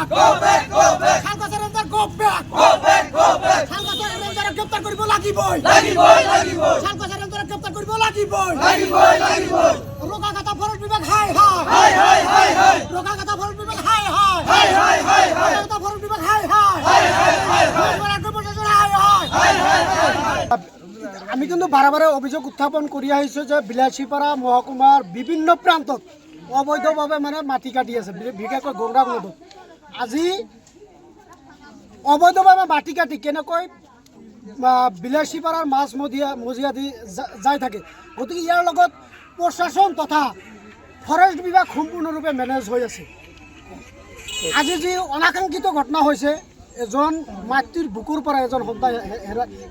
back. Go back, go back. Khalkhasa Ranger, go back. Go back, go back. Khalkhasa Ranger গ্রেফতার করিব লাগি বই। Lagi boy, lagi boy. Khalkhasa Ranger গ্রেফতার করিব লাগি বই। Lagi boy, lagi boy. রোগাগাতা ফরেস্ট বিভাগ hi hi. Hi, hi, hi, hi. রোগাগাতা ফরেস্ট বিভাগ hi hi. Hi, hi, hi, hi. রোগাগাতা ফরেস্ট বিভাগ hi hi. Hi, hi, hi, hi. রাজ্য প্রশাসন হাই hi. Hi, hi, hi, hi. আমি কিন্তু বারে অভিযোগ উত্থাপন কৰি আহিছোঁ যে বিলাসীপাৰা মহকুমাৰ বিভিন্ন প্ৰান্তত অবৈধভাৱে মানে মাটি কাটি আছে, বিশেষকৈ গংগা নদীত। আজি অবৈধভাৱে মাটি কাটি কেনেকৈ বিলাসীপাৰাৰ মাছ মজিয়া দি যাই থাকে, গতিকে ইয়াৰ লগত প্ৰশাসন তথা ফৰেষ্ট বিভাগ সম্পূৰ্ণৰূপে মেনেজ হৈ আছে। আজি যি অনাকাংক্ষিত ঘটনা হৈছে, এজন মাতৃৰ বুকুৰ পৰা এজন সন্তান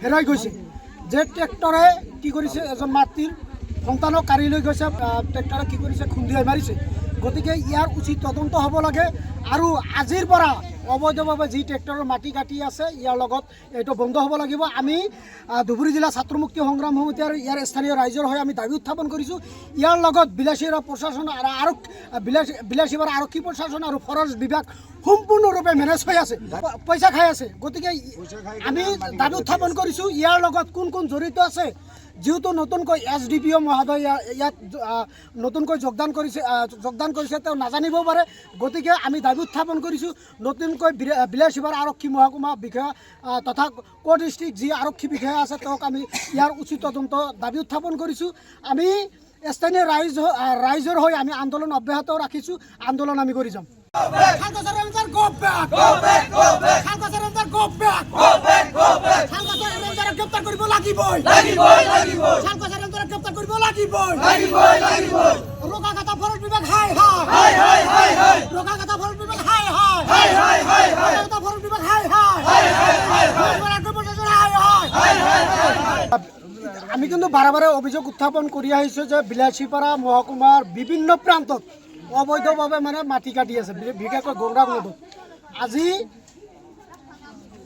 হেৰাই গৈছে। যে ট্ৰেক্টৰে কি কৰিছে, এজন মাতৃৰ সন্তানক কাঢ়ি লৈ গৈছে, ট্ৰেক্টৰে কি কৰিছে, খুন্দিয়াই মাৰিছে। গতিকে ইয়াৰ উচিত তদন্ত হ'ব লাগে আৰু আজিৰ পৰা অবৈধভাৱে যি ট্ৰেক্টৰৰ মাটি কাটি আছে ইয়াৰ লগত এইটো বন্ধ হ'ব লাগিব। আমি ধুবুৰী জিলা ছাত্ৰ মুক্তি সংগ্ৰাম সমিতি আৰু ইয়াৰ স্থানীয় ৰাইজৰ হৈ আমি দাবী উত্থাপন কৰিছোঁ। ইয়াৰ লগত বিলাসীপাৰা প্ৰশাসন আৰু বিলাসীপাৰা আৰক্ষী প্ৰশাসন আৰু ফৰেষ্ট বিভাগ সম্পূৰ্ণৰূপে মেনেজ হৈ আছে, পইচা খাই আছে। গতিকে আমি দাবী উত্থাপন কৰিছোঁ ইয়াৰ লগত কোন কোন জড়িত আছে। যেহেতু নতুনকৈ SDPO মহোদয় ইয়াত নতুনকৈ যোগদান কৰিছে, তেওঁ নাজানিবও পাৰে। গতিকে আমি দাবী উত্থাপন কৰিছোঁ নতুনকৈ বিলাসীপাৰা আৰক্ষী মহকুমা বিষয়া তথা কো ডিষ্ট্ৰিক্ট যি আৰক্ষী বিষয়া আছে তেওঁক আমি ইয়াৰ উচিত তদন্ত দাবী উত্থাপন কৰিছোঁ। আমি স্থানীয় ৰাইজৰ হৈ আমি আন্দোলন অব্যাহত ৰাখিছোঁ, আন্দোলন আমি কৰি যাম। Khalkhasa Ranger, go back. Go back, go back. Khalkhasa Ranger, go back. Go back, go back. Khalkhasa Ranger গ্রেফতার করিব লাগি বই। Lagi boy, lagi boy. Khalkhasa Ranger গ্রেফতার করিব লাগি বই। Lagi boy, lagi boy. রোগাগাতা ফরেস্ট বিভাগ hi hi. Hi, hi, hi, hi. রোগাগাতা ফরেস্ট বিভাগ hi hi. Hi, hi, hi, hi. রোগাগাতা ফরেস্ট বিভাগ hi hi. Hi, hi, hi, hi. রাজ্য প্রশাসন হাই hi. Hi, hi, hi, hi. আমি কিন্তু বাৰে অভিযোগ উত্থাপন কৰি আহিছোঁ যে বিলাসীপাৰা মহকুমাৰ বিভিন্ন প্ৰান্তত অবৈধভাৱে মানে মাটি কাটি আছে, বিশেষকৈ গংগা নদীত। আজি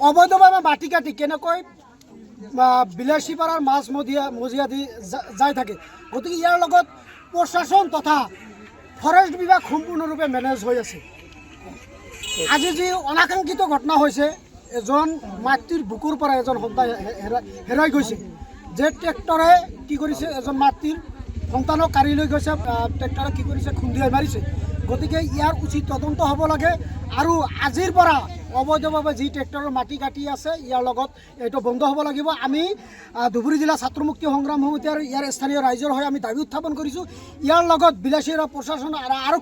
অবৈধভাৱে মাটি কাটি কেনেকৈ বিলাসীপাৰাৰ মাছ মজিয়া দি যাই থাকে, গতিকে ইয়াৰ লগত প্ৰশাসন তথা ফৰেষ্ট বিভাগ সম্পূৰ্ণৰূপে মেনেজ হৈ আছে। আজি যি অনাকাংক্ষিত ঘটনা হৈছে, এজন মাতৃৰ বুকুৰ পৰা এজন সন্তান হেৰাই গৈছে। যে ট্ৰেক্টৰে কি কৰিছে, এজন মাতৃৰ সন্তানক কাঢ়ি লৈ গৈছে, ট্ৰেক্টৰে কি কৰিছে, খুন্দিয়াই মাৰিছে। গতিকে ইয়াৰ উচিত তদন্ত হ'ব লাগে আৰু আজিৰ পৰা অবৈধভাৱে যি ট্ৰেক্টৰৰ মাটি কাটি আছে ইয়াৰ লগত এইটো বন্ধ হ'ব লাগিব। আমি ধুবুৰী জিলা ছাত্ৰ মুক্তি সংগ্ৰাম সমিতি আৰু ইয়াৰ স্থানীয় ৰাইজৰ হৈ আমি দাবী উত্থাপন কৰিছোঁ। ইয়াৰ লগত বিলাসীপাৰা প্ৰশাসন আৰু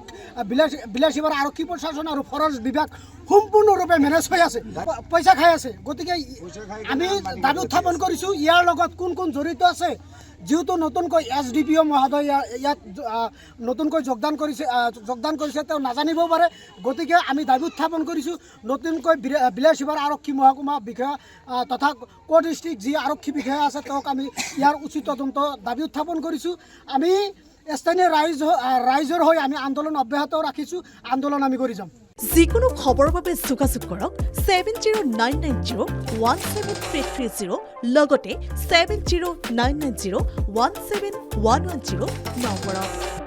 বিলাসীপাৰা আৰক্ষী প্ৰশাসন আৰু ফৰেষ্ট বিভাগ সম্পূৰ্ণৰূপে মেনেজ হৈ আছে, পইচা খাই আছে। গতিকে আমি দাবী উত্থাপন কৰিছোঁ ইয়াৰ লগত কোন কোন জড়িত আছে। যেহেতু নতুনকৈ SDPO মহোদয় ইয়াত নতুনকৈ যোগদান কৰিছে, তেওঁ নাজানিবও পাৰে। গতিকে আমি দাবী উত্থাপন কৰিছোঁ নতুনকৈ বিলাসীপাৰা আৰক্ষী মহকুমা বিষয়া তথা কো ডিষ্ট্ৰিক্ট যি আৰক্ষী বিষয়া আছে তেওঁক আমি ইয়াৰ উচিত তদন্ত দাবী উত্থাপন কৰিছোঁ। আমি স্থানীয় ৰাইজৰ হৈ আমি আন্দোলন অব্যাহত ৰাখিছোঁ, আন্দোলন আমি কৰি যাম। যিকোনো খবৰৰ বাবে যোগাযোগ কৰক 7099017330 লগতে 7099017110 নম্বৰত।